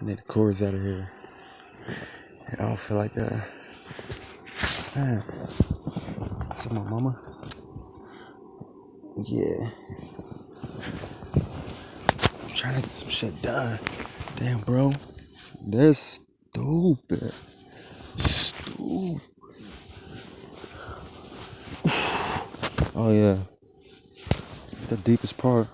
I need the cords out of here. I don't feel like that. Man. What's up, my mama? Yeah. I'm trying to get some shit done. Damn, bro. That's stupid. Stupid. Oh, yeah. It's the deepest part.